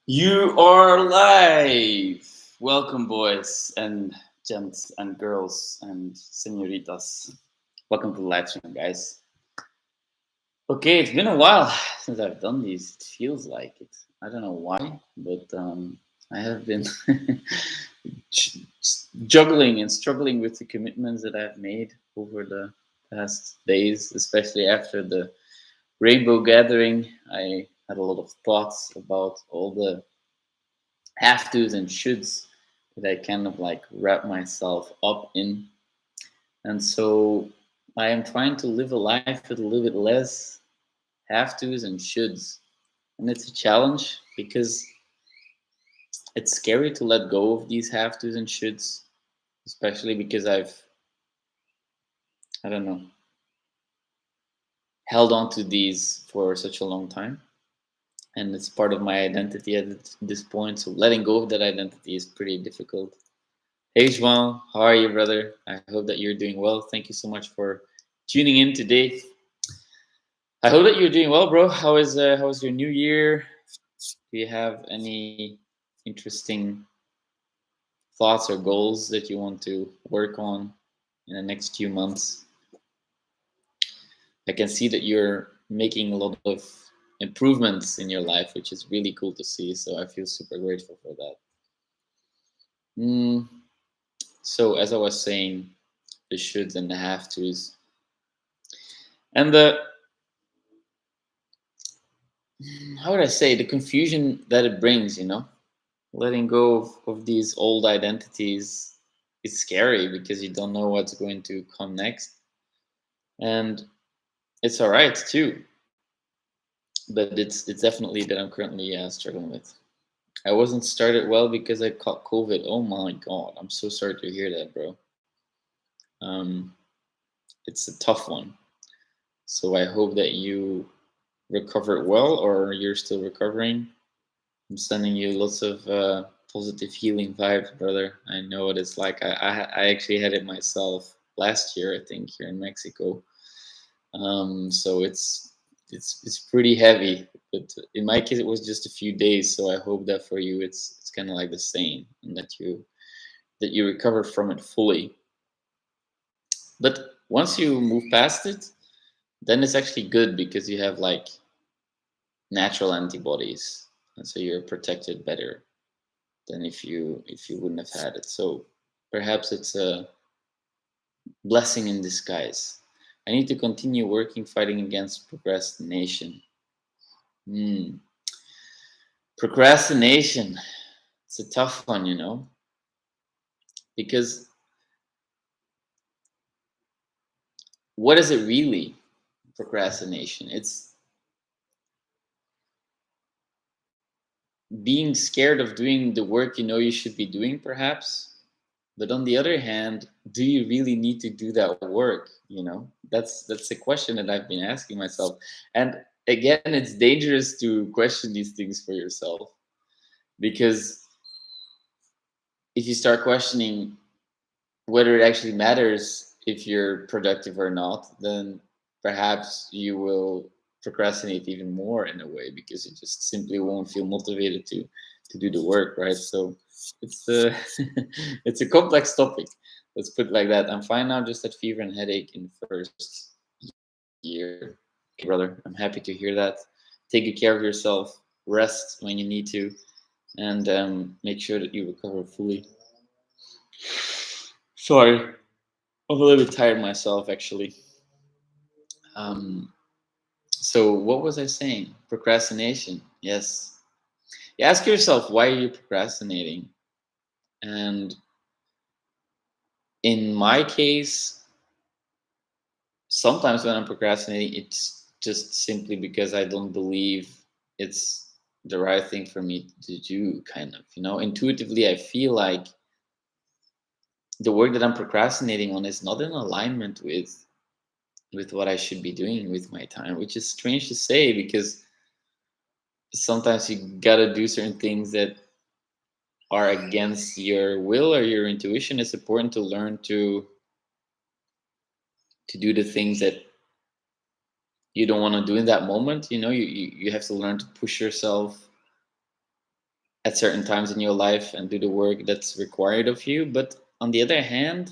You are live. Welcome, boys and gents and girls and senoritas. Welcome to the live stream, guys. Okay, it's been a while since I've done these. It feels like it. I don't know why, but I have been juggling and struggling with the commitments that I've made over the past days, especially after the Rainbow Gathering. I had a lot of thoughts about all the have tos and shoulds that I kind of like wrap myself up in. And so I am trying to live a life with a little bit less have tos and shoulds. And it's a challenge because it's scary to let go of these have tos and shoulds, especially because I don't know, held on to these for such a long time. And it's part of my identity at this point. So letting go of that identity is pretty difficult. Hey João, how are you, brother? I hope that you're doing well. Thank you so much for tuning in today. I hope that you're doing well, bro. How is your new year? Do you have any interesting thoughts or goals that you want to work on in the next few months? I can see that you're making a lot of improvements in your life, which is really cool to see. So I feel super grateful for that. So as I was saying, the shoulds and the have tos, and the how would I say the confusion that it brings, letting go of these old identities is scary because you don't know what's going to come next. And it's all right too, but it's definitely that I'm currently struggling with. I wasn't started well because I caught COVID. Oh my god, I'm so sorry to hear that, bro. Um, it's a tough one. So I hope that you recovered well, or you're still recovering. I'm sending you lots of positive healing vibes, brother. I know what it's like. I actually had it myself last year, I think, here in Mexico. So it's pretty heavy, but in my case, it was just a few days. So I hope that for you, it's kind of like the same, and that you recover from it fully. But once you move past it, then it's actually good because you have like natural antibodies, and so you're protected better than if you wouldn't have had it. So perhaps it's a blessing in disguise. I need to continue working fighting against procrastination. Hmm. Procrastination. It's a tough one, because what is it really? Procrastination. It's being scared of doing the work you know you should be doing, perhaps. But on the other hand, do you really need to do that work? That's a question that I've been asking myself. And again, it's dangerous to question these things for yourself because if you start questioning whether it actually matters if you're productive or not, then perhaps you will procrastinate even more in a way because you just simply won't feel motivated to do the work, right? So it's a it's a complex topic. Let's put it like that. I'm fine now, just had fever and headache in the first year. Brother, I'm happy to hear that. Take good care of yourself, rest when you need to, and make sure that you recover fully. Sorry, I'm a little bit tired myself, actually. Um, so what was I saying? Procrastination. Yes. You ask yourself, why are you procrastinating? And in my case, sometimes when I'm procrastinating, it's just simply because I don't believe it's the right thing for me to do, kind of. Intuitively, I feel like the work that I'm procrastinating on is not in alignment with what I should be doing with my time, which is strange to say because sometimes you gotta do certain things that are against your will or your intuition. It's important to learn to do the things that you don't want to do in that moment. You have to learn to push yourself at certain times in your life and do the work that's required of you. But on the other hand,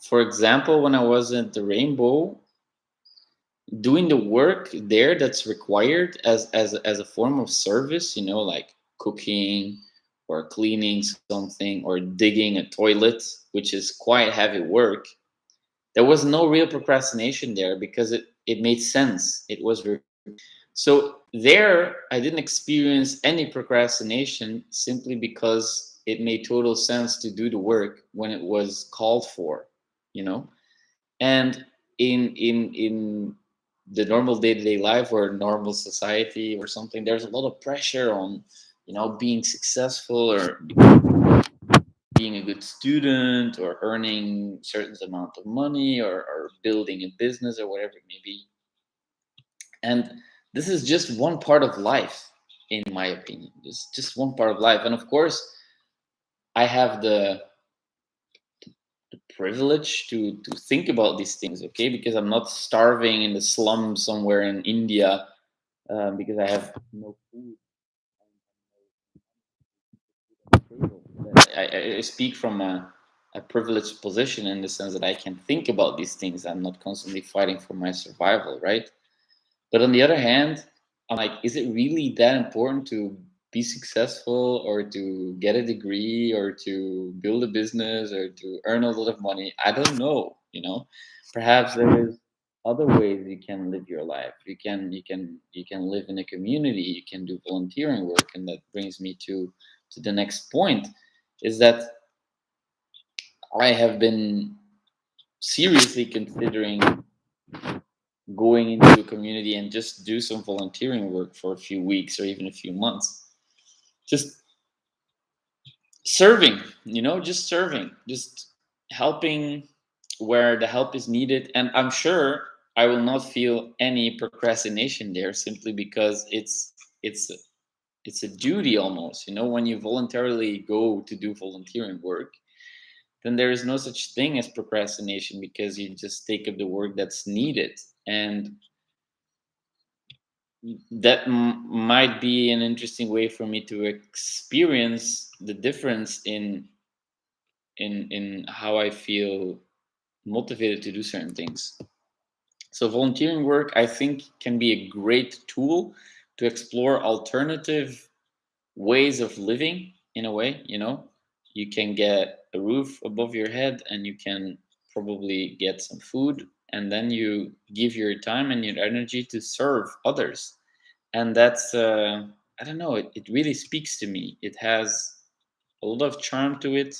for example, when I was at the Rainbow, doing the work there that's required as a form of service, you know, like cooking or cleaning something or digging a toilet, which is quite heavy work, there was no real procrastination there because it made sense. It was so there I didn't experience any procrastination simply because it made total sense to do the work when it was called for, you know. And in the normal day-to-day life or normal society or something, there's a lot of pressure on, you know, being successful or being a good student or earning certain amount of money or building a business or whatever it may be. And this is just one part of life, in my opinion. It's just one part of life. And of course, I have the privilege to think about these things, okay? Because I'm not starving in the slum somewhere in India, because I have no food on the table. I speak from a privileged position in the sense that I can think about these things. I'm not constantly fighting for my survival, right? But on the other hand, I'm like, is it really that important to be successful or to get a degree or to build a business or to earn a lot of money? I don't know, you know. Perhaps there is other ways you can live your life. You can live in a community, you can do volunteering work, and that brings me to the next point is that I have been seriously considering going into a community and just do some volunteering work for a few weeks or even a few months. Just serving, you know, just serving, just helping where the help is needed. And I'm sure I will not feel any procrastination there simply because it's it's a duty almost, you know, when you voluntarily go to do volunteering work, then there is no such thing as procrastination because you just take up the work that's needed. And that might be an interesting way for me to experience the difference in how I feel motivated to do certain things. So volunteering work, I think, can be a great tool to explore alternative ways of living in a way, you know. You can get a roof above your head and you can probably get some food, and then you give your time and your energy to serve others. And that's I don't know, it really speaks to me. It has a lot of charm to it,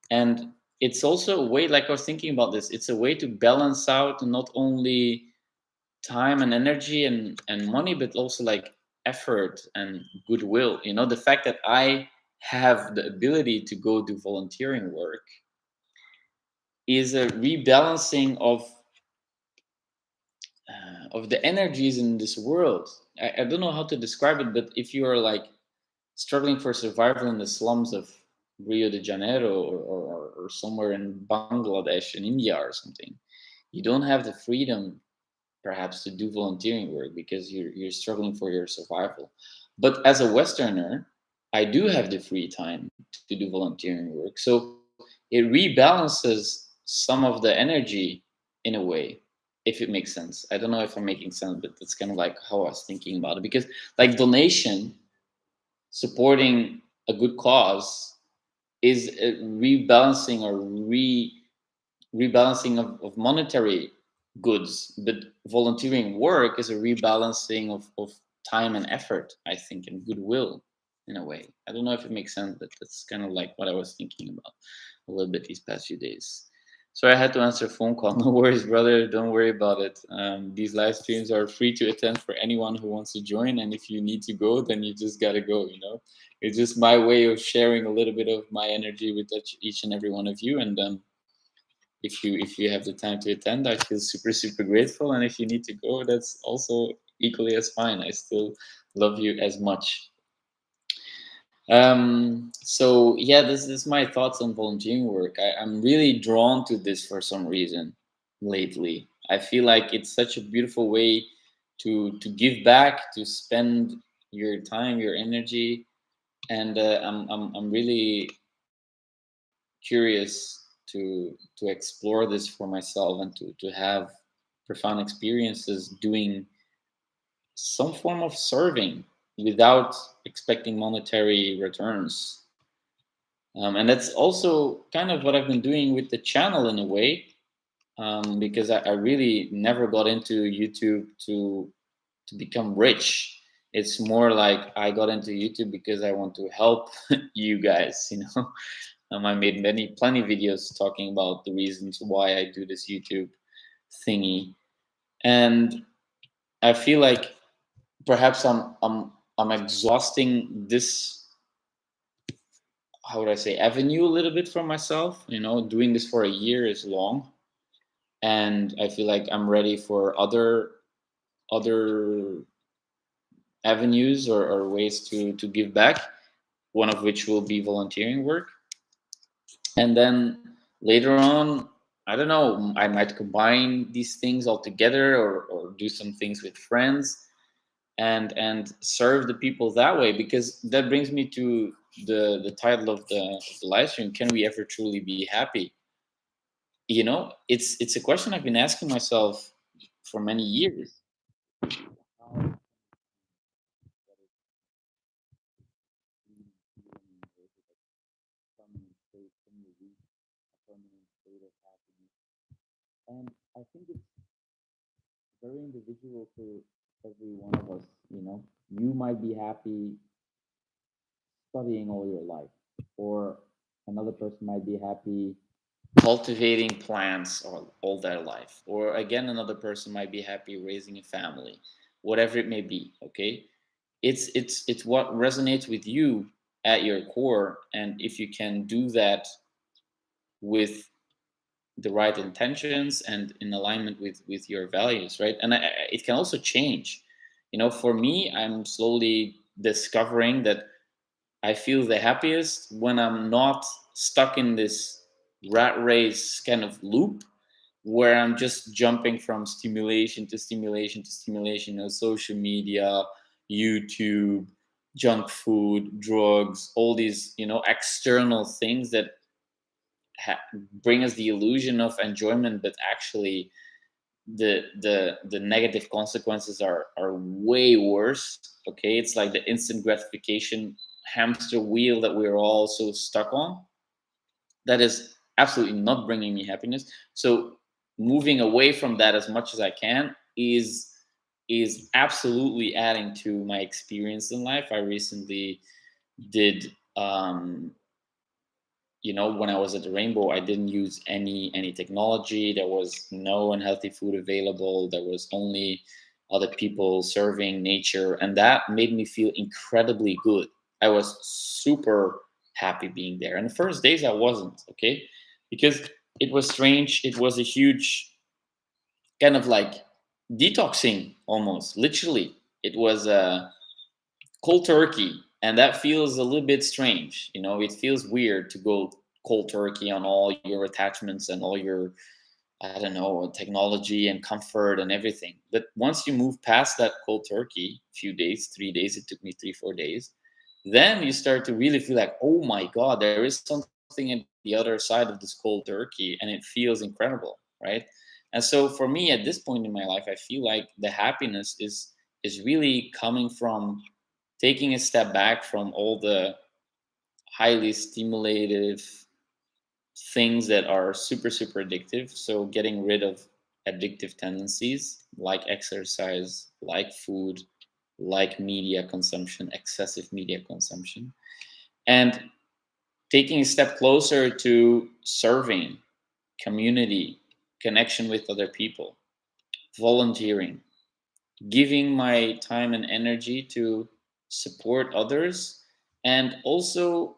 and it's also a way, like I was thinking about this, it's a way to balance out not only time and energy and money, but also like effort and goodwill. You know, the fact that I have the ability to go do volunteering work is a rebalancing of the energies in this world. I don't know how to describe it, but if you are like struggling for survival in the slums of Rio de Janeiro or somewhere in Bangladesh in India or something, you don't have the freedom perhaps to do volunteering work because you're struggling for your survival. But as a Westerner, I do have the free time to do volunteering work. So it rebalances some of the energy in a way, if it makes sense. I don't know if I'm making sense, but that's kind of like how I was thinking about it. Because like donation, supporting a good cause is a rebalancing or rebalancing of monetary goods, but volunteering work is a rebalancing of time and effort, I think, and goodwill in a way. I don't know if it makes sense, but that's kind of like what I was thinking about a little bit these past few days. So I had to answer a phone call. No worries, brother. Don't worry about it. These live streams are free to attend for anyone who wants to join. And if you need to go, then you just got to go, you know. It's just my way of sharing a little bit of my energy with each and every one of you. And if you have the time to attend, I feel super grateful. And if you need to go, that's also equally as fine. I still love you as much. So yeah, this is my thoughts on volunteering work. I'm really drawn to this for some reason lately. I feel like it's such a beautiful way to give back, to spend your time, your energy, And I'm really curious to explore this for myself and to have profound experiences doing some form of serving without expecting monetary returns. And that's also kind of what I've been doing with the channel in a way, because I really never got into YouTube to become rich. It's more like I got into YouTube because I want to help you guys, you know. I made plenty videos talking about the reasons why I do this YouTube thingy, and I feel like perhaps I'm exhausting this, how would I say, avenue a little bit for myself. You know, doing this for a year is long, and I feel like I'm ready for other avenues or ways to give back. One of which will be volunteering work, and then later on, I don't know, I might combine these things all together, or do some things with friends and serve the people that way, because that brings me to the title of the live stream: can we ever truly be happy? You know, it's a question I've been asking myself for many years. And I think it's very individual for every one of us. You know, you might be happy studying all your life, or another person might be happy cultivating plants all their life, or again another person might be happy raising a family, whatever it may be. Okay, it's what resonates with you at your core, and if you can do that with the right intentions and in alignment with your values, right? And it can also change. You know, for me, I'm slowly discovering that I feel the happiest when I'm not stuck in this rat race kind of loop where I'm just jumping from stimulation to stimulation to stimulation, you know, social media, YouTube, junk food, drugs, all these, you know, external things that bring us the illusion of enjoyment, but actually the negative consequences are way worse. Okay, it's like the instant gratification hamster wheel that we're all so stuck on, that is absolutely not bringing me happiness. So moving away from that as much as I can is absolutely adding to my experience in life. I recently did, you know, when I was at the Rainbow, I didn't use any technology. There was no unhealthy food available. There was only other people serving nature, and that made me feel incredibly good. I was super happy being there. And the first days I wasn't, okay, because it was strange. It was a huge kind of like detoxing, almost literally. It was cold turkey, and that feels a little bit strange. You know, it feels weird to go cold turkey on all your attachments and all your, I don't know, technology and comfort and everything. But once you move past that cold turkey, few days, 3 days, it took me 3 4 days, then you start to really feel like, oh my god, there is something at the other side of this cold turkey, and it feels incredible, right? And so for me at this point in my life, I feel like the happiness is really coming from taking a step back from all the highly stimulative things that are super addictive. So getting rid of addictive tendencies like exercise, like food, like media consumption, excessive media consumption, and taking a step closer to serving, community, connection with other people, volunteering, giving my time and energy to support others, and also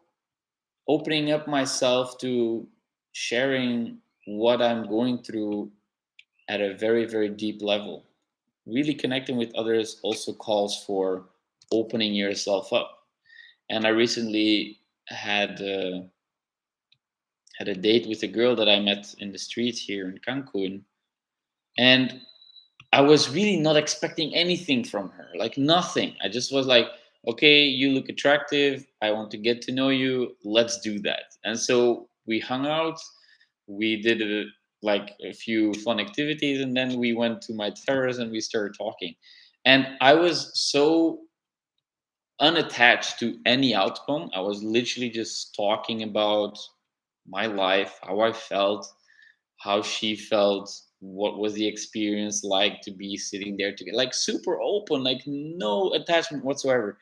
opening up myself to sharing what I'm going through at a very deep level. Really connecting with others also calls for opening yourself up. And I recently had had a date with a girl that I met in the streets here in Cancun, and I was really not expecting anything from her, like nothing. I just was like, okay, you look attractive, I want to get to know you, let's do that. And so we hung out, we did like a few fun activities, and then we went to my terrace and we started talking. And I was so unattached to any outcome. I was literally just talking about my life, how I felt, how she felt, what was the experience like to be sitting there together, like super open, like no attachment whatsoever.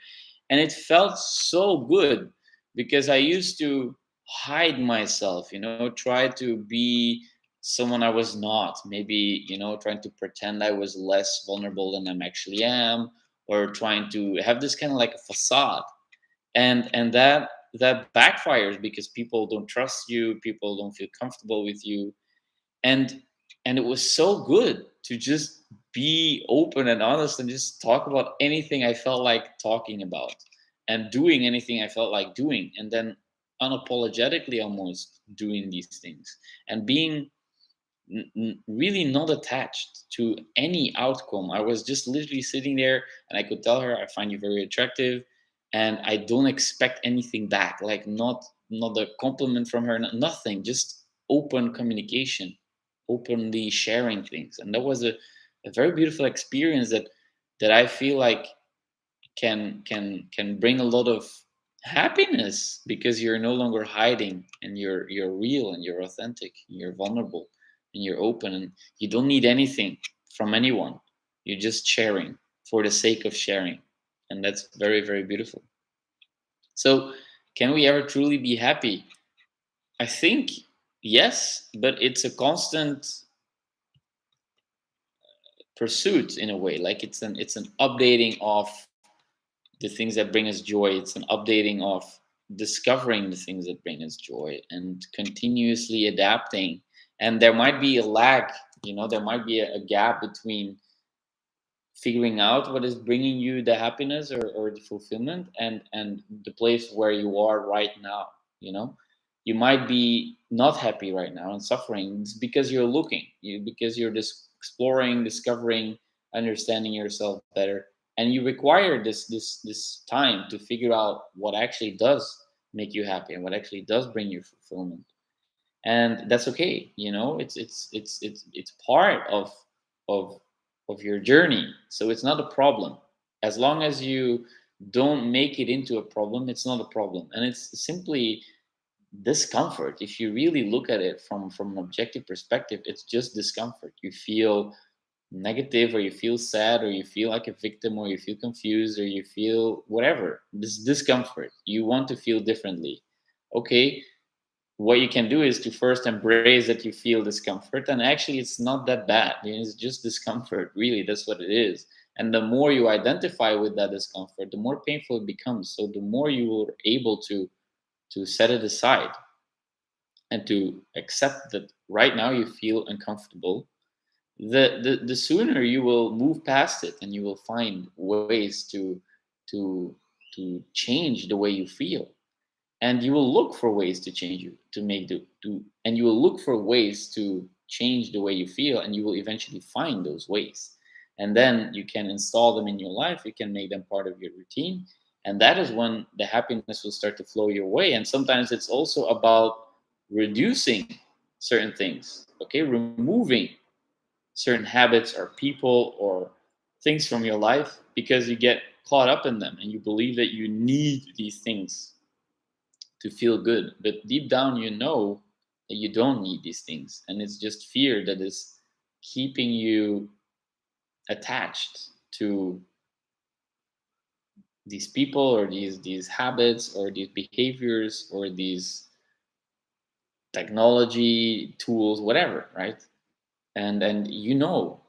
And it felt so good because I used to hide myself, try to be someone I was not, maybe, trying to pretend I was less vulnerable than I actually am, or trying to have this kind of like a facade. And that backfires because people don't trust you, people don't feel comfortable with you. And and it was so good to just be open and honest and just talk about anything I felt like talking about, and doing anything I felt like doing, and then unapologetically almost doing these things, and being really not attached to any outcome. I was just literally sitting there, and I could tell her, I find you very attractive, and I don't expect anything back, like not a compliment from her, nothing, just open communication, openly sharing things. And that was a very beautiful experience that I feel like can bring a lot of happiness, because you're no longer hiding, and you're real, and you're authentic, and you're vulnerable, and you're open, and you don't need anything from anyone. You're just sharing for the sake of sharing, and that's very, very beautiful. So can we ever truly be happy? I think yes, but it's a constant pursuit in a way. Like it's an updating of the things that bring us joy. It's an updating of discovering the things that bring us joy, and continuously adapting. And there might be a lag, there might be a gap between figuring out what is bringing you the happiness, or the fulfillment, and the place where you are right now. You might be not happy right now and suffering. It's because you're looking, because you're just exploring, discovering, understanding yourself better, and you require this time to figure out what actually does make you happy, and what actually does bring you fulfillment. And that's okay. It's part of of your journey, so it's not a problem. As long as you don't make it into a problem, it's not a problem, and it's simply discomfort. If you really look at it from an objective perspective, it's just discomfort. You feel negative, or you feel sad, or you feel like a victim, or you feel confused, or you feel whatever. This discomfort, you want to feel differently. Okay, what you can do is to first embrace that you feel discomfort, and actually it's not that bad. It's just discomfort, really, that's what it is. And the more you identify with that discomfort, the more painful it becomes. So the more you are able to set it aside, and to accept that right now you feel uncomfortable, the sooner you will move past it, and you will find ways to to change the way you feel. And you will look for ways to change you to make the to and you will look for ways to change the way you feel, and you will eventually find those ways. And then you can install them in your life, you can make them part of your routine, and that is when the happiness will start to flow your way. And sometimes it's also about reducing certain things, okay, removing certain habits, or people, or things from your life, because you get caught up in them, and you believe that you need these things to feel good. But deep down, you know that you don't need these things. And it's just fear that is keeping you attached to these people, or these habits, or these behaviors, or these technology tools, whatever, right? And you know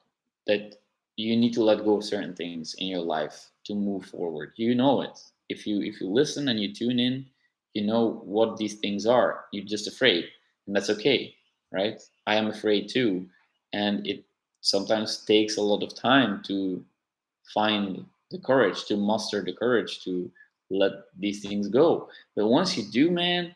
that you need to let go of certain things in your life to move forward. You know it. If you listen and you tune in, you know what these things are. You're just afraid, and that's okay, right? I am afraid too, and it sometimes takes a lot of time to find the courage, to muster the courage to let these things go. But once you do, man,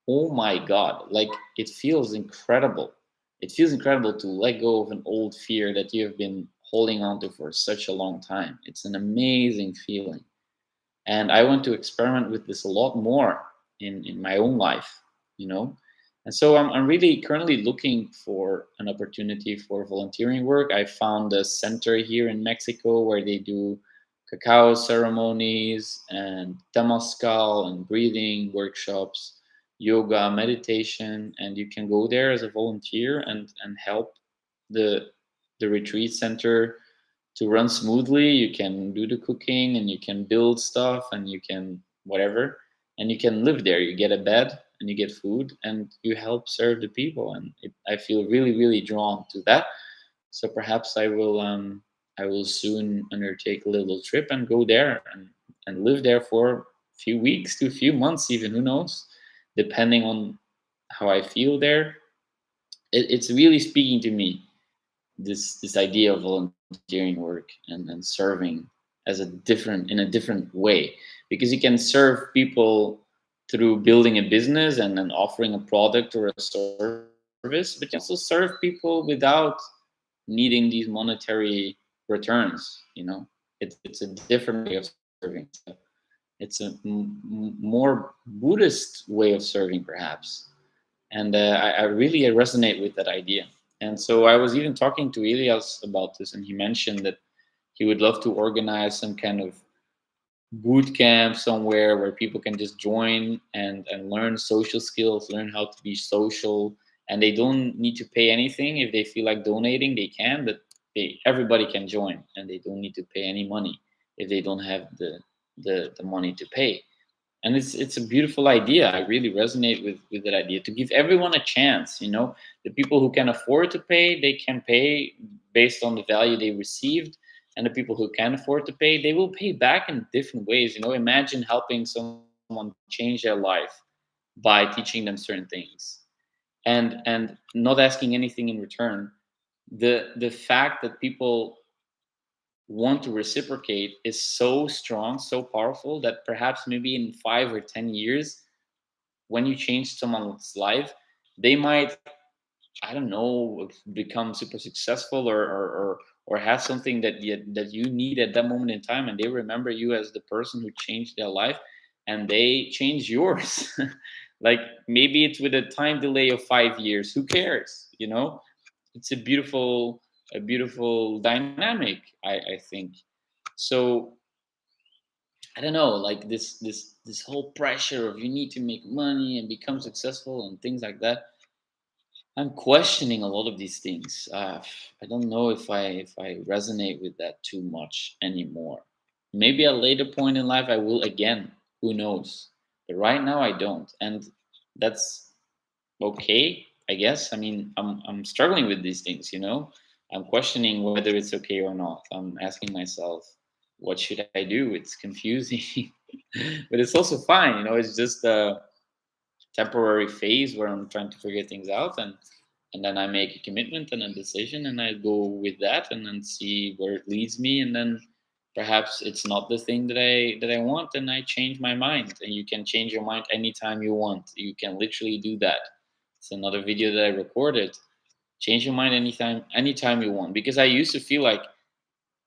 oh my god, like it feels incredible. It feels incredible to let go of an old fear that you have been holding on to for such a long time. It's an amazing feeling. And I want to experiment with this a lot more in my own life, you know. And so I'm really currently looking for an opportunity for volunteering work. I found a center here in Mexico where they do cacao ceremonies and temazcal and breathing workshops, yoga, meditation, and you can go there as a volunteer and help the the retreat center to run smoothly. You can do the cooking and you can build stuff and you can whatever, and you can live there. You get a bed and you get food and you help serve the people. And I feel really, really drawn to that. So perhaps I will soon undertake a little trip and go there and live there for a few weeks to a few months, even who knows, depending on how I feel there. It's really speaking to me, this idea of volunteering work and serving as a different in a different way, because you can serve people through building a business and then offering a product or a service, but you can also serve people without needing these monetary returns, you know. It's a different way of serving. It's a more Buddhist way of serving perhaps. And I really resonate with that idea. And so I was even talking to Elias about this, and he mentioned that he would love to organize some kind of boot camp somewhere where people can just join and learn social skills, learn how to be social, and they don't need to pay anything. If they feel like donating, they can, but everybody can join, and they don't need to pay any money if they don't have the money to pay. And it's a beautiful idea. I really resonate with that idea, to give everyone a chance, you know. The people who can afford to pay, they can pay based on the value they received, and the people who can afford to pay, they will pay back in different ways, you know. Imagine helping someone change their life by teaching them certain things and not asking anything in return. The fact that people want to reciprocate is so strong, so powerful, that perhaps maybe in 5 or 10 years, when you change someone's life, they might, I don't know, become super successful or have something that you need at that moment in time, and they remember you as the person who changed their life, and they change yours. Like maybe it's with a time delay of 5 years. Who cares? You know, it's a beautiful dynamic. I think so. I don't know, like this whole pressure of you need to make money and become successful and things like that. I'm questioning a lot of these things. I don't know if I resonate with that too much anymore. Maybe at a later point in life I will again. Who knows? But right now I don't, and that's okay, I guess. I mean, I'm struggling with these things, you know. I'm questioning whether it's okay or not. I'm asking myself, what should I do? It's confusing, but it's also fine, you know. It's just a temporary phase where I'm trying to figure things out, and then I make a commitment and a decision, and I go with that, and then see where it leads me, and then perhaps it's not the thing that I want, and I change my mind. And you can change your mind anytime you want. You can literally do that. It's another video that I recorded. Change your mind anytime you want. Because I used to feel like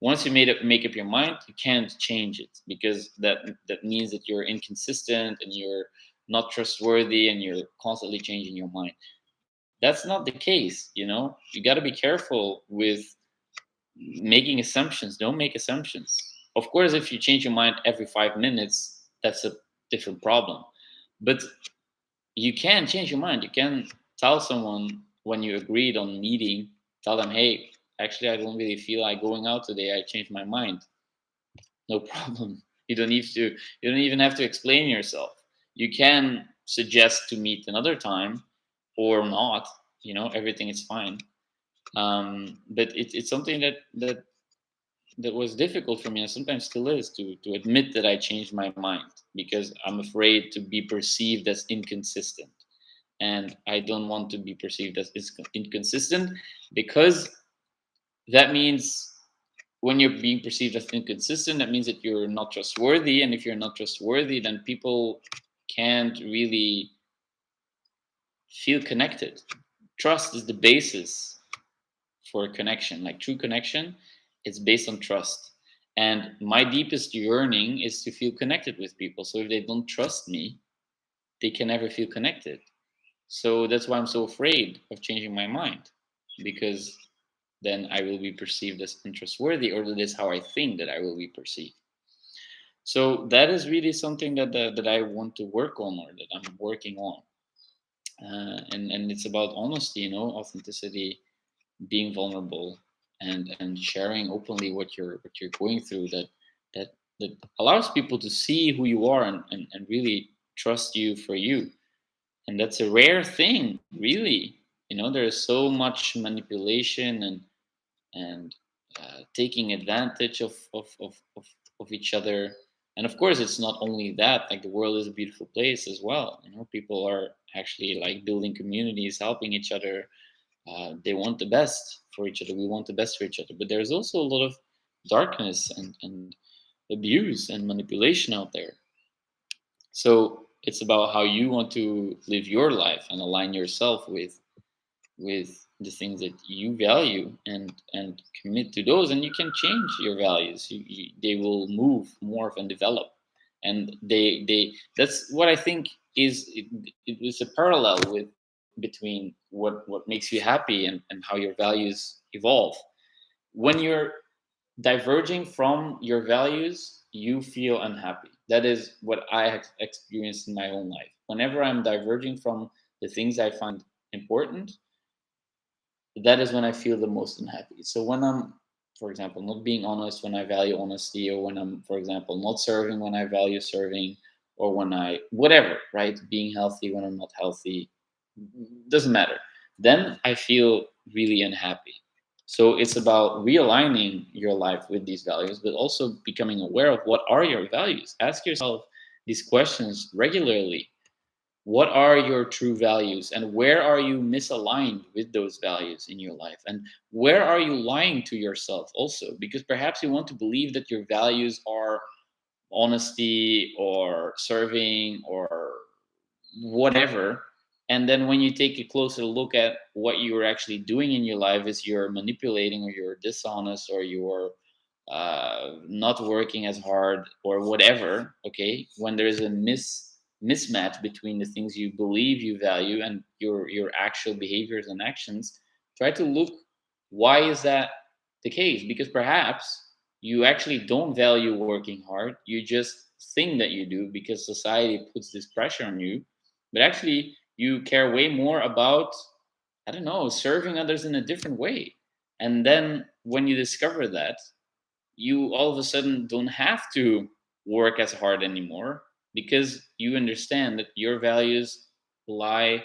once you make up your mind, you can't change it, because that means that you're inconsistent and you're not trustworthy and you're constantly changing your mind. That's not the case, you know. You got to be careful with making assumptions. Don't make assumptions. Of course, if you change your mind every 5 minutes, that's a different problem. But you can change your mind. You can tell someone when you agreed on meeting, tell them, hey, actually, I don't really feel like going out today. I changed my mind. No problem. You don't even have to explain yourself. You can suggest to meet another time or not. You know, everything is fine. But it's something that was difficult for me, and sometimes still is, to admit that I changed my mind, because I'm afraid to be perceived as inconsistent, and I don't want to be perceived as inconsistent, because that means when you're being perceived as inconsistent, that means that you're not trustworthy, and if you're not trustworthy, then people can't really feel connected. Trust is the basis for a connection. Like true connection, it's based on trust. And my deepest yearning is to feel connected with people. So if they don't trust me, they can never feel connected. So that's why I'm so afraid of changing my mind, because then I will be perceived as untrustworthy, or that is how I think that I will be perceived. So that is really something that I want to work on, or that I'm working on. And it's about honesty, authenticity, being vulnerable, and sharing openly what you're going through. That allows people to see who you are, and really trust you for you. And that's a rare thing, really. There is so much manipulation and taking advantage of each other. And of course, it's not only that. Like, the world is a beautiful place as well. People are actually like building communities, helping each other. They want the best for each other. We want the best for each other. But there's also a lot of darkness and abuse and manipulation out there. So it's about how you want to live your life and align yourself with the things that you value, and commit to those, and you can change your values. They will move, morph, and develop. And they that's what I think is it is a parallel between what makes you happy, and how your values evolve. When you're diverging from your values, you feel unhappy. That is what I have experienced in my own life. Whenever I'm diverging from the things I find important, that is when I feel the most unhappy. So when I'm, for example, not being honest when I value honesty, or when I'm, for example, not serving when I value serving, or when I, whatever, right? Being healthy when I'm not healthy, doesn't matter. Then I feel really unhappy. So it's about realigning your life with these values, but also becoming aware of what are your values. Ask yourself these questions regularly. What are your true values, and where are you misaligned with those values in your life, and where are you lying to yourself also, because perhaps you want to believe that your values are honesty or serving or whatever. And then when you take a closer look at what you're actually doing in your life, is you're manipulating, or you're dishonest, or you're not working as hard, or whatever. Okay, when there is a mismatch between the things you believe you value and your actual behaviors and actions, try to look, why is that the case? Because perhaps you actually don't value working hard. You just think that you do because society puts this pressure on you. But actually, you care way more about, I don't know, serving others in a different way. And then when you discover that, you all of a sudden don't have to work as hard anymore, because you understand that your values lie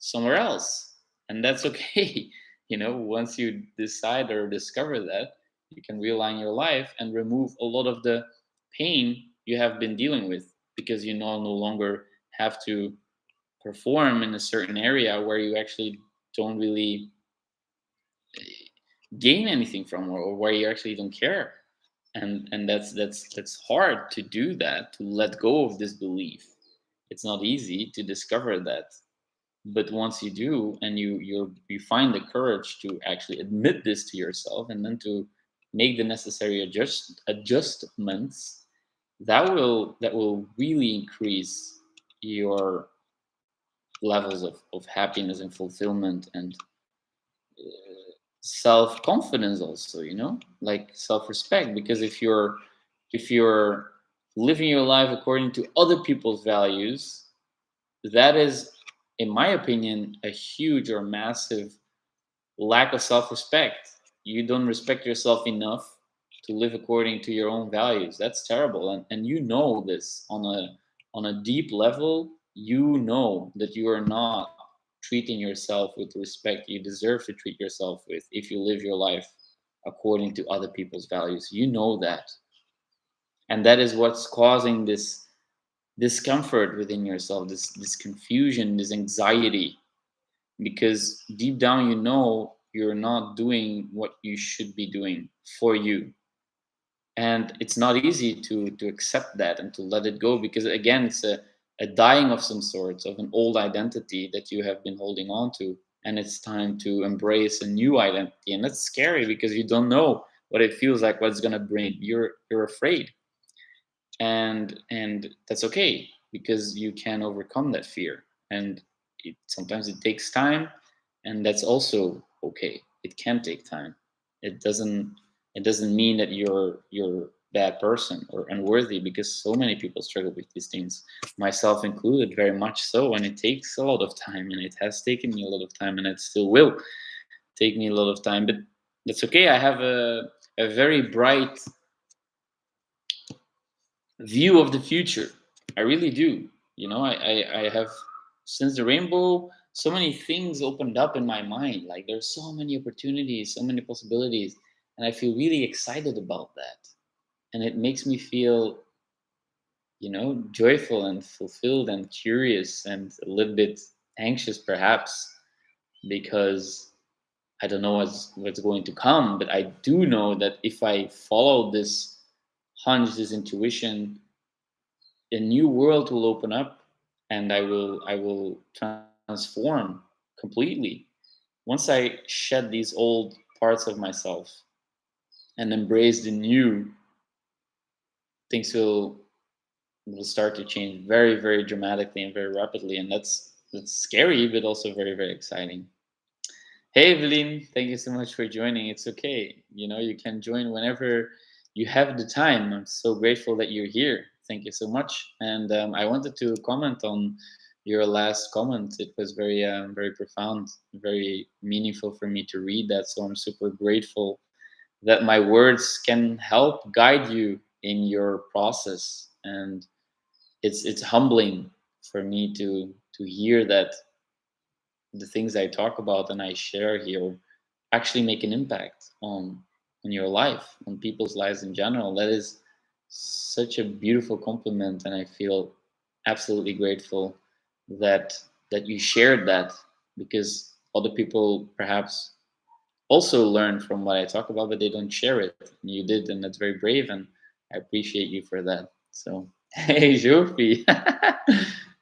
somewhere else. And that's okay. Once you decide or discover that, you can realign your life and remove a lot of the pain you have been dealing with, because you no longer have to perform in a certain area where you actually don't really gain anything from, or where you actually don't care. And that's hard to do, that to let go of this belief. It's not easy to discover that. But once you do, and you find the courage to actually admit this to yourself, and then to make the necessary adjustments, that will really increase your levels of happiness and fulfillment, and self-confidence also, like self-respect. Because if you're living your life according to other people's values, that is, in my opinion, a huge or massive lack of self-respect. You don't respect yourself enough to live according to your own values. That's terrible. And you know this on a deep level. You know that you are not treating yourself with respect you deserve to treat yourself with, if you live your life according to other people's values. You know that. And that is what's causing this discomfort within yourself, this confusion, this anxiety, because deep down you know you're not doing what you should be doing for you. And it's not easy to accept that and to let it go, because again, it's a dying of some sorts, of an old identity that you have been holding on to. And it's time to embrace a new identity. And that's scary, because you don't know what it feels like, what it's gonna bring. You're afraid, and that's okay because you can overcome that fear. And sometimes it takes time, and that's also okay. It can take time. It doesn't it doesn't mean that you're a bad person or unworthy, because so many people struggle with these things, myself included, very much so. And it takes a lot of time, and it has taken me a lot of time, and it still will take me a lot of time. But that's okay. I have a very bright view of the future. I really do. I have, since the rainbow, so many things opened up in my mind. Like, there's so many opportunities, so many possibilities, and I feel really excited about that. And it makes me feel, joyful and fulfilled and curious and a little bit anxious, perhaps, because I don't know what's going to come. But I do know that if I follow this hunch, this intuition, a new world will open up, and I will transform completely. Once I shed these old parts of myself and embrace the new, things will start to change very, very dramatically and very rapidly. And that's scary, but also very, very exciting. Hey, Evelyn, thank you so much for joining. It's okay. You can join whenever you have the time. I'm so grateful that you're here. Thank you so much. And I wanted to comment on your last comment. It was very, very profound, very meaningful for me to read that. So I'm super grateful that my words can help guide you in your process. And it's humbling for me to hear that the things I talk about and I share here actually make an impact on your life, on people's lives in general. That is such a beautiful compliment, and I feel absolutely grateful that you shared that, because other people perhaps also learn from what I talk about, but they don't share it. And you did, and that's very brave, and I appreciate you for that. So, hey, Jofi,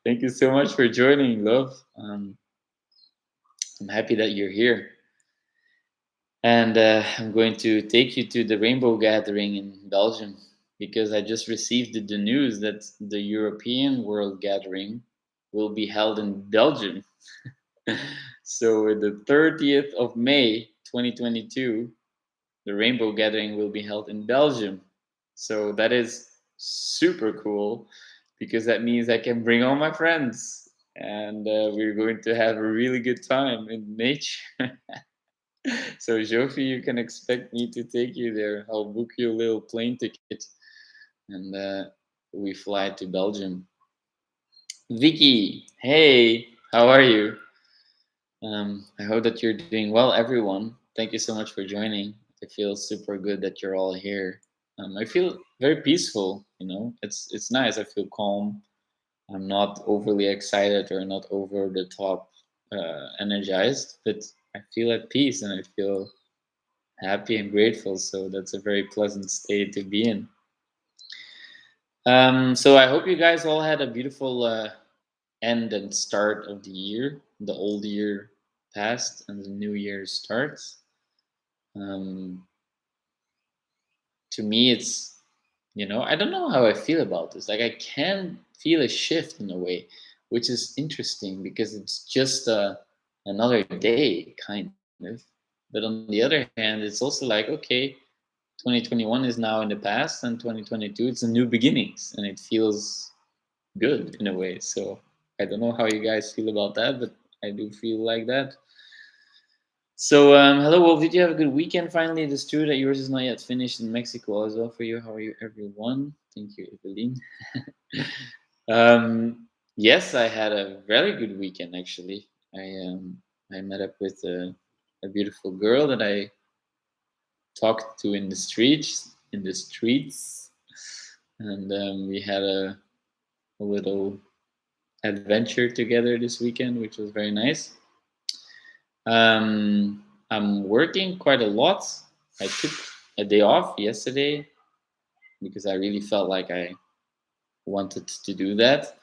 thank you so much for joining, love. I'm happy that you're here. And I'm going to take you to the Rainbow Gathering in Belgium, because I just received the news that the European World Gathering will be held in Belgium. So, the 30th of May 2022, the Rainbow Gathering will be held in Belgium. So, that is super cool, because that means I can bring all my friends, and we're going to have a really good time in nature. So, Jofi, you can expect me to take you there. I'll book you a little plane ticket, and we fly to Belgium. Vicky, hey, how are you? I hope that you're doing well, everyone. Thank you so much for joining. I feel super good that you're all here. I feel very peaceful. It's nice. I feel calm. I'm not overly excited or not over the top energized, but I feel at peace, and I feel happy and grateful. So that's a very pleasant state to be in. So I hope you guys all had a beautiful end and start of the year. The old year passed and the new year starts. Um, to me, I don't know how I feel about this. Like, I can feel a shift in a way, which is interesting, because it's just another day, kind of. But on the other hand, it's also like, okay, 2021 is now in the past, and 2022, it's a new beginnings, and it feels good in a way. So I don't know how you guys feel about that, but I do feel like that. So, hello, Wolf. Did you have a good weekend? Finally, it is true that yours is not yet finished in Mexico as well for you. How are you, everyone? Thank you, Evelyn. Yes, I had a very good weekend, actually. I met up with a beautiful girl that I talked to in the streets, and we had a little adventure together this weekend, which was very nice. I'm working quite a lot. I took a day off yesterday because I really felt like I wanted to do that.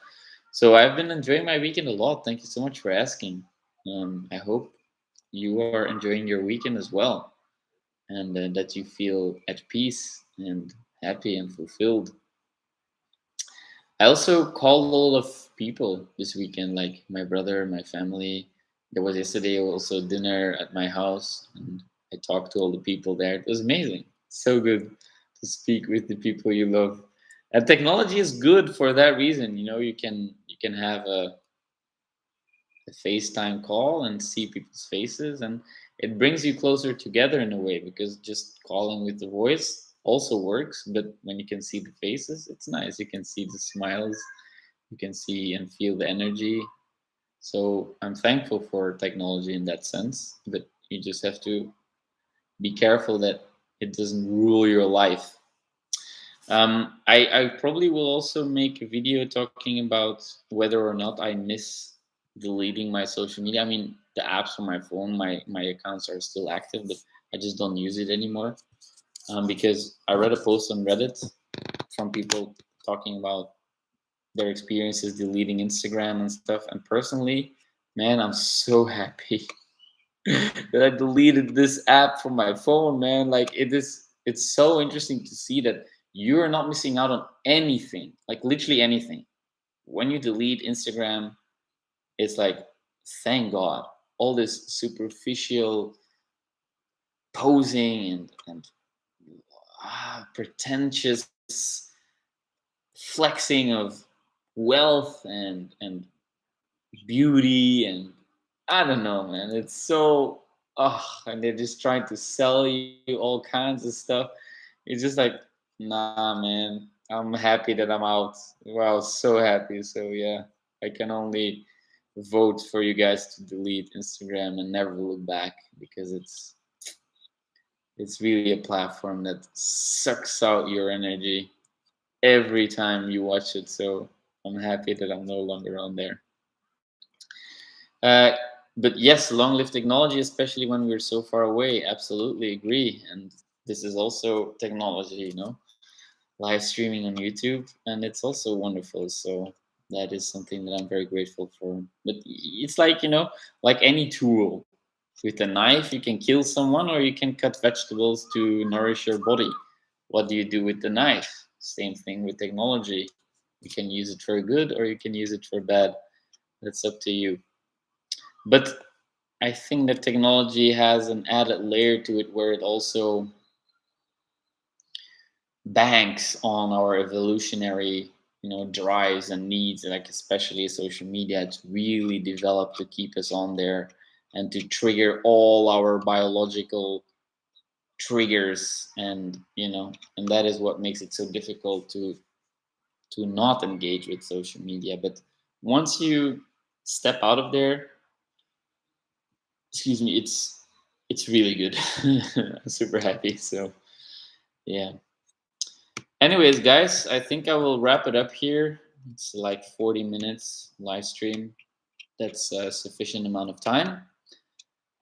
So I've been enjoying my weekend a lot. Thank you so much for asking. I hope you are enjoying your weekend as well. and that you feel at peace and happy and fulfilled. I also called a lot of people this weekend, like my brother, my family. There was yesterday also dinner at my house, and I talked to all the people there. It was amazing. So good to speak with the people you love. And technology is good for that reason. You can have a FaceTime call and see people's faces, and it brings you closer together in a way, because just calling with the voice also works, but when you can see the faces, it's nice. You can see the smiles, you can see and feel the energy. So I'm thankful for technology in that sense, but you just have to be careful that it doesn't rule your life. I probably will also make a video talking about whether or not I miss deleting my social media. I mean, the apps on my phone, my accounts are still active, but I just don't use it anymore. Because I read a post on Reddit from people talking about their experiences deleting Instagram and stuff. And personally, man, I'm so happy that I deleted this app from my phone, man. Like it's so interesting to see that you're not missing out on anything, like literally anything. When you delete Instagram, it's like, thank God, all this superficial posing and pretentious flexing of wealth and beauty, and I don't know, man. It's so and they're just trying to sell you all kinds of stuff. It's just like, nah, man. I'm happy that I'm out. Wow, so happy. So yeah, I can only vote for you guys to delete Instagram and never look back, because it's really a platform that sucks out your energy every time you watch it. So I'm happy that I'm no longer on there. Uh, but yes, long live technology, especially when we're so far away. Absolutely agree. And this is also technology, live streaming on YouTube, and it's also wonderful. So that is something that I'm very grateful for. But it's like, like any tool. With a knife, you can kill someone, or you can cut vegetables to nourish your body. What do you do with the knife? Same thing with technology. You can use it for good, or you can use it for bad. That's up to you. But I think that technology has an added layer to it, where it also banks on our evolutionary, drives and needs, like especially social media, to really develop to keep us on there and to trigger all our biological triggers, and that is what makes it so difficult to not engage with social media. But once you step out of there, excuse me, it's really good. I'm super happy. So yeah. Anyways, guys, I think I will wrap it up here. It's like 40 minutes live stream. That's a sufficient amount of time.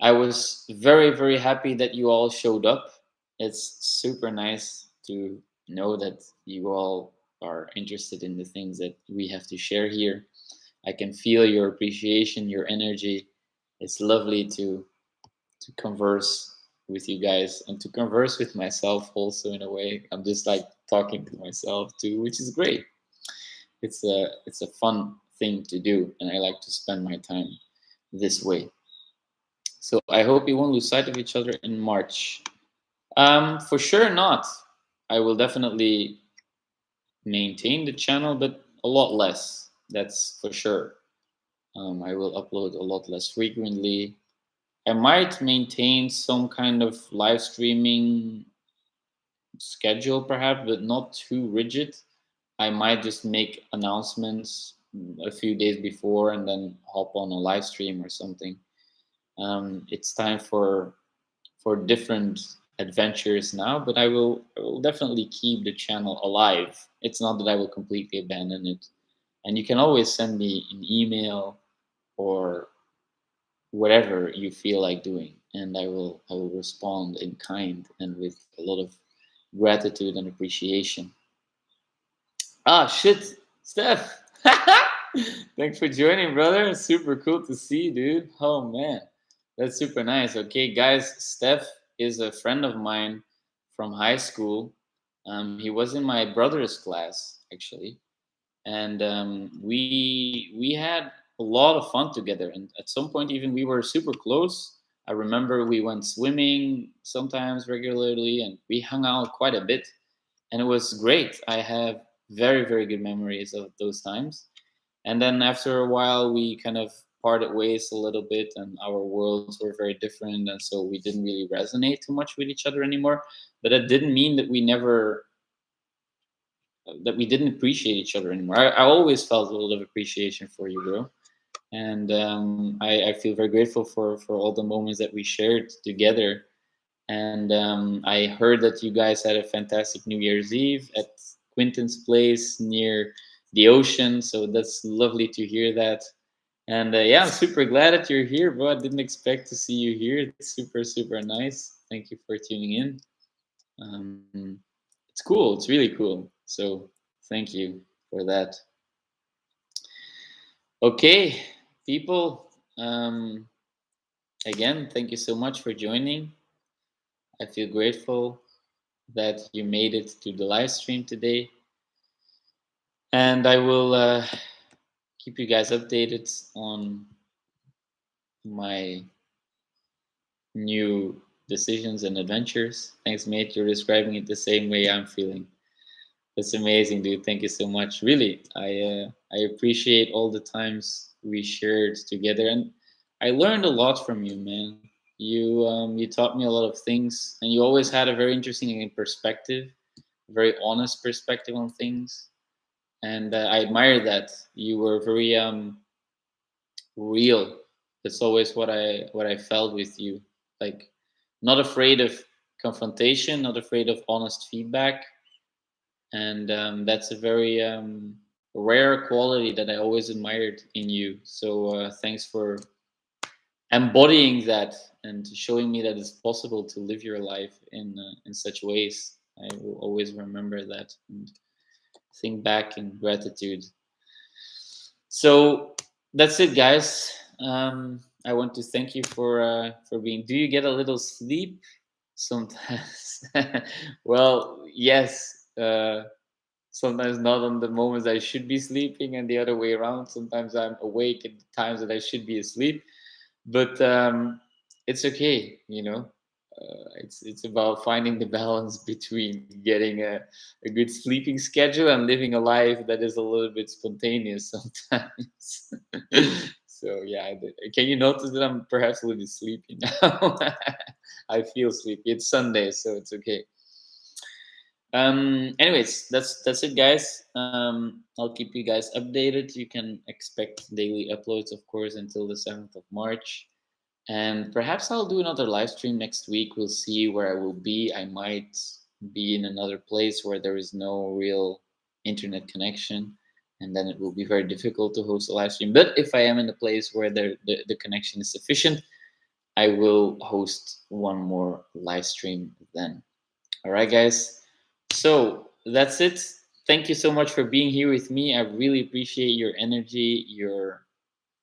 I was very, very happy that you all showed up. It's super nice to know that you all are interested in the things that we have to share here. I can feel your appreciation, your energy. It's lovely to converse with you guys and to converse with myself also in a way. I'm just like talking to myself too, which is great. It's a fun thing to do, and I like to spend my time this way. So I hope you won't lose sight of each other in March. For sure not. I will definitely maintain the channel, but a lot less. That's for sure. I will upload a lot less frequently. I might maintain some kind of live streaming schedule, perhaps, but not too rigid. I might just make announcements a few days before and then hop on a live stream or something. It's time for different adventures now, but I will definitely keep the channel alive. It's not that I will completely abandon it. And you can always send me an email or whatever you feel like doing, and I will respond in kind and with a lot of gratitude and appreciation. Ah, shit, Steph. Thanks for joining, brother. Super cool to see you, dude. Oh man, that's super nice. Okay, guys, Steph is a friend of mine from high school. He was in my brother's class actually, and we had a lot of fun together. And at some point, even we were super close. I remember we went swimming sometimes regularly, and we hung out quite a bit, and it was great. I have very good memories of those times. And then after a while, we kind of parted ways a little bit, and our worlds were very different, and so we didn't really resonate too much with each other anymore. But that didn't mean that we didn't appreciate each other anymore. I always felt a lot of appreciation for you, bro, and I feel very grateful for all the moments that we shared together. And I heard that you guys had a fantastic New Year's Eve at Quinton's place near the ocean, so that's lovely to hear that. And yeah, I'm super glad that you're here, bro. I didn't expect to see you here. It's super nice. Thank you for tuning in. Um, it's cool. It's really cool. So thank you for that. Okay, people. Again, thank you so much for joining. I feel grateful that you made it to the live stream today, and I will keep you guys updated on my new decisions and adventures. Thanks, mate. You're describing it the same way I'm feeling. That's amazing, dude. Thank you so much. Really, I appreciate all the times we shared together, and I learned a lot from you, man. You taught me a lot of things, and you always had a very interesting perspective, very honest perspective on things, and I admire that. You were very real. That's always what I felt with you. Like, not afraid of confrontation, not afraid of honest feedback, and that's a very rare quality that I always admired in you. So thanks for embodying that and showing me that it's possible to live your life in such ways. I will always remember that and think back in gratitude. So that's it, guys. I want to thank you for being. Do you get a little sleep sometimes? Well, yes. Sometimes not on the moments I should be sleeping, and the other way around. Sometimes I'm awake at the times that I should be asleep, but it's okay, you know. It's about finding the balance between getting a good sleeping schedule and living a life that is a little bit spontaneous sometimes. So yeah, can you notice that I'm perhaps a little bit sleepy now? I feel sleepy. It's Sunday, so it's okay. Anyways, that's it, guys. I'll keep you guys updated. You can expect daily uploads, of course, until the 7th of March. And perhaps I'll do another live stream next week. We'll see where I will be. I might be in another place where there is no real internet connection, and then it will be very difficult to host a live stream. But if I am in a place where the connection is sufficient, I will host one more live stream then. All right, guys. So that's it. Thank you so much for being here with me. I really appreciate your energy, your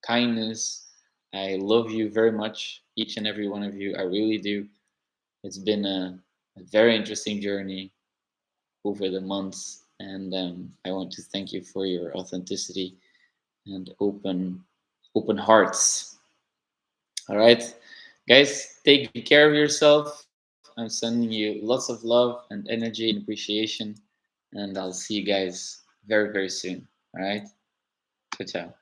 kindness. I love you very much, each and every one of you. I really do. It's been a very interesting journey over the months, and I want to thank you for your authenticity and open hearts. All right, guys, take good care of yourself. I'm sending you lots of love and energy and appreciation, and I'll see you guys very soon. All right, ciao ciao.